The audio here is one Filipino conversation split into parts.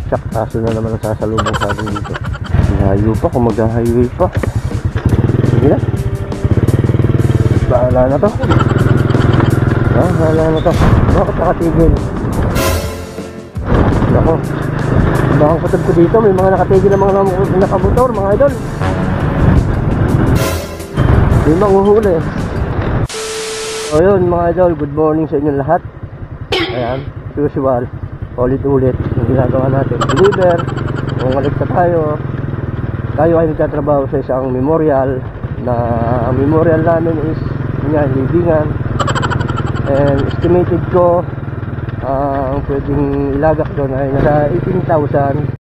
Tsak, kaso na naman ang sasalubong sa atin dito. Layo pa, kung mag-highway pa. Sige na. Bahala na to. Bahala na to. Bakit nakatigil? Ako, bakang patag ko dito, may mga nakatigil na mga nakamotor, mga idol. May mga uhuli. O yun mga idol, good morning sa inyong lahat. Ayan, usual, ulit-ulit yung ginagawa natin. Deliver, umalik na tayo. Tayo ay nagtatrabaho sa isang memorial, na ang memorial namin is yan, libingan. And estimated ko ang pwedeng ilagak doon ay nasa 18,000.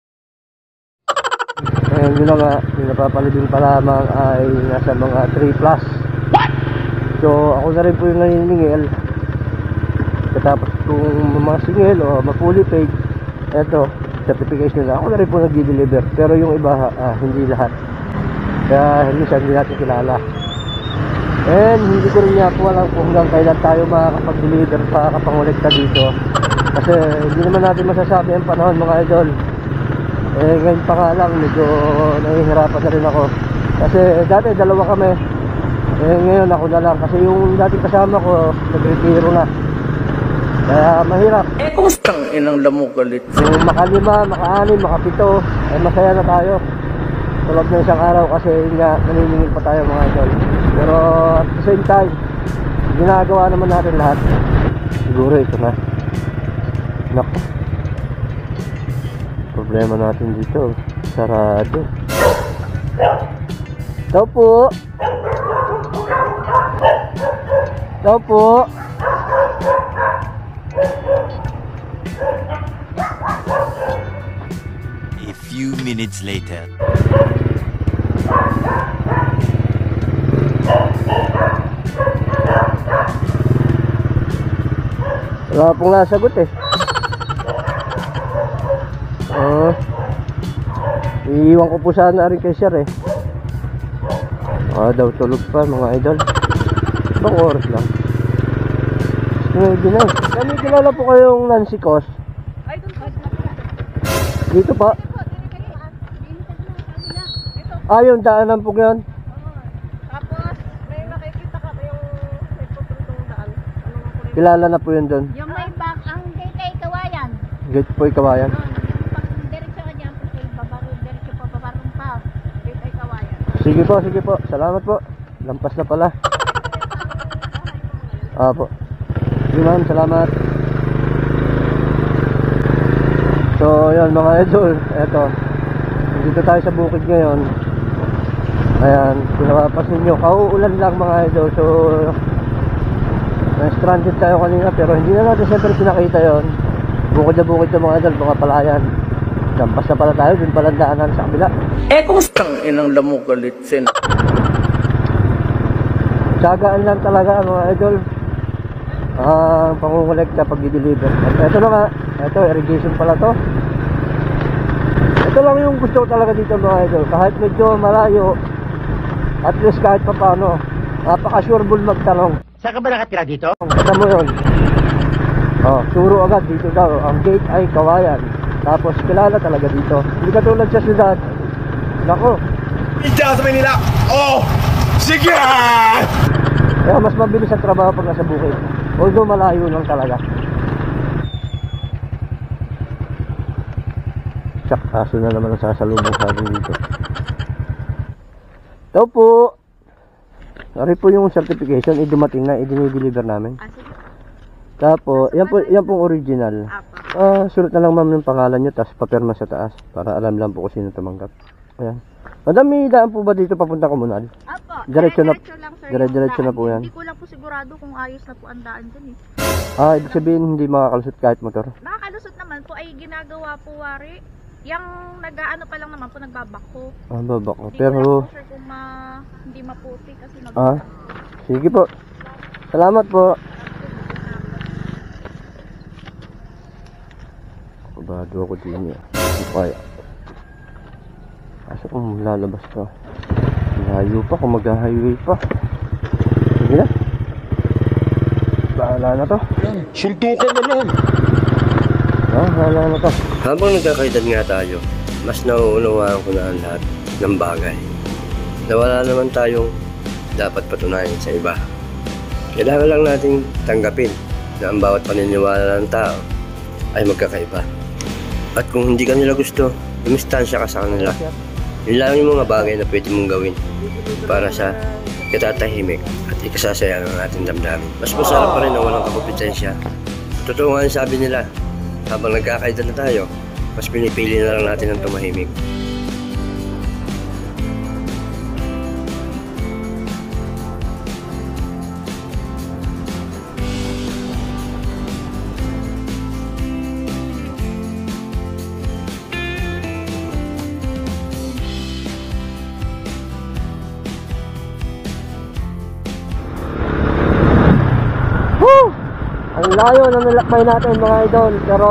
And yun na nga, yung napapalibing pa lamang ay nasa mga 3 plus. So ako na rin po yung naniningil. Katapos kung mga singil o mapuli paid, eto, certification na, ako na rin po nag-deliver. Pero yung iba, hindi lahat. Kaya hindi natin kilala. And hindi ko rin nga po alam kung hanggang kailan tayo makakapag-deliver pa, kapangolekta dito. Kasi hindi naman natin masasabi ang panahon mga idol. Eh ngayon pa nga lang, medyo nahihirapan na rin ako. Kasi dati dalawa kami. Eh ngayon ako na lang. Kasi yung dating kasama ko, nag-retiro na. Kaya mahirap. Kustang inang lamugalit. Yung makalima, maka-anim, maka-7, eh masaya na tayo. Tulad ng isang araw kasi nga naniningil pa tayo mga idol. Pero at the same time, ginagawa naman natin lahat. Siguro ito na. Naku, problema natin dito, sarado. Ito po. Ito po. A few minutes later. Wala pong nasagot eh. Iiwan ko po sana rin kay sir eh. Daw tulog pa mga idol. Ibang oras lang. Kami kilala po kayong Nancy Cos. Dito pa. Yung daanan po yun. Tapos may nakikita ka yung may putulong daan. Kilala na po yun doon. Yung may back, ang gate ay Kawayan. Gate po ay Kawayan. Yung diretso ka dyan, diretso pa babarong pa. Gate ay Kawayan. Sige po. Salamat po. Lampas na pala. Po. Sige ma'am, salamat. So yun mga idol, eto. Dito tayo sa bukid ngayon. Ayan, kung napapansin nyo, kauulan lang mga idol. So na-stranded tayo kanina, pero hindi na natin siyempre pinakita yon. Bukid na bukid yung mga idol, mga palayan. Lampas na pala tayo, dun pala daanan sa kabila. Kustang inang lamugalit sin. Tsagaan lang talaga mga idol. Pangungulekta pag i-deliver. At ito na nga, ito irrigation pala to. Ito lang yung gusto ko talaga dito mga idol. Kahit medyo malayo, at least kahit pa paano, napaka-sureball magtanong. Saan ka ba nakatira dito? Kata mo yun. Suro agad dito daw. Ang gate ay Kawayan. Tapos kilala talaga dito. Hindi katulad sa syudad. Nako. Diyan sa Manila! Oh! Sige! Kaya mas mabilis ang trabaho pag nasa bukid. Although malayo lang talaga. Tsak, kaso na naman ang sasalubong sa atin dito. Ito po. Sorry po yung certification, dumating na, i-deliver namin. Tapos, yan pong original. Sulat na lang ma'am yung pangalan nyo, tapos papirma sa taas, para alam lang po kung sino tumanggap. Ayan. Madam, may daan po ba dito papunta Komunal? Apo, Diretso lang sir. Diretso na po yan. Hindi ko lang po sigurado kung ayos na po ang daan dyan eh. Ibig sabihin hindi makakalusot kahit motor? Nakakalusot naman po ay ginagawa po wari. Yung nag-aano pa lang naman po, nagbabako. Babako. Hindi Pero ko lang po sure kung hindi maputi kasi nagbabako. sige po. Salamat po. Kabado ako din eh. Hindi ko kaya. Asa kung lalabas to? Layo pa, kung mag-highway pa. Sige na. Bahala na to. Suntukan na lang. Wala na to. Habang nagkakaedad nga tayo, mas nauunawaan ko na ang lahat ng bagay. Na wala naman tayong dapat patunayan sa iba. Kailangan lang nating tanggapin na ang bawat paniniwala ng tao ay magkakaiba. At kung hindi ka nila gusto, lumistansya ka sa kanila. Yun lang yung mga bagay na pwede mong gawin para sa katatahimik at ikasasaya ng ating damdamin. Mas masarap pa rin na walang kakompetensya. Totoo nga ang sabi nila, habang nagkakaedad na tayo, mas pinipili na lang natin ang tumahimik. Ang layo na nilakbay natin mga idol, pero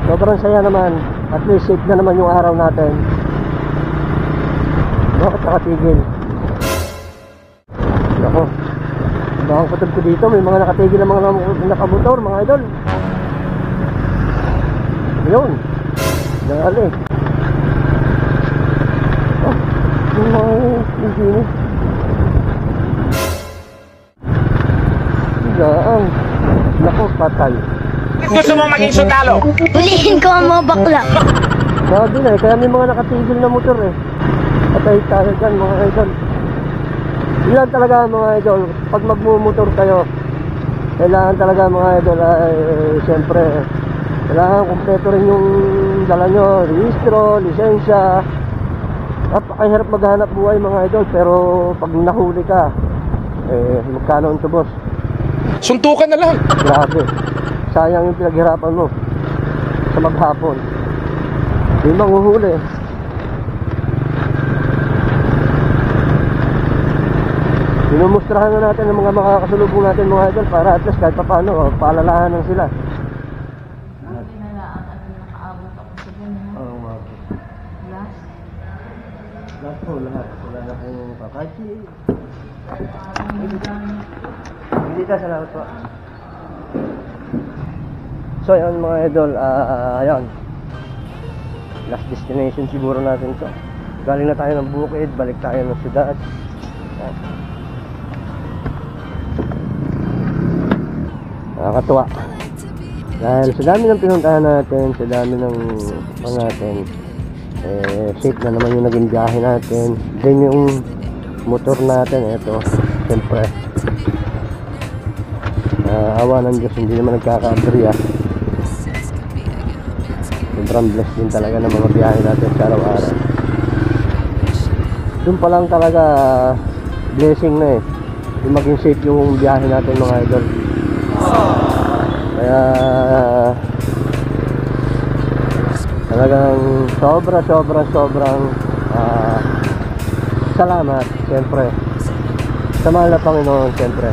sobrang saya naman. At least safe na naman yung araw natin. Bakit nakatigil? Ako, bakang patag ko dito, may mga nakatigil na mga nakamotor mga idol. Yun, dali. Oh, yung mga hindi. Ang nako, patay. Gusto mo maging sundalo? Hulihin ko ang mga bakla. Grabe na kaya may mga nakatigil na motor eh. Patay tayo dyan mga idol. Ilan talaga mga idol, pag magmumotor kayo, kailangan talaga mga idol ay siyempre kailangan kumpleto rin yung dala nyo, registro, lisensya. Napakahirap maghanap buhay mga idol, pero pag nahuli ka, magkano ang tubos? Suntukan na lang. Grabe. Sayang yung pinaghirapan mo sa maghapon. Hindi manghuhuli. Minumustrahan na natin ang mga makakasalubong natin mga idol para at least kahit pa paano, paalalahanan sila. Oo, mga lahat po, lahat. Wala na pong kakachi. Hindi ka, salamat po. So yun mga idol, ayun, last destination siguro natin to. Galing na tayo ng bukid, balik tayo ng syudad. Nakakatuwa dahil sa dami ng pinuntahan natin, sa dami ng natin, safe na naman yung naging biyahe natin. Then yung motor natin, eto, siyempre awa ng Diyos, hindi naman nagkaka-aberya. Sobrang blessed din talaga ng mga biyahe natin sa araw-araw. Doon pa lang talaga blessing na eh, yung maging safe yung biyahe natin mga idol. Kaya talagang sobrang salamat siyempre sa mahal na Panginoon siyempre.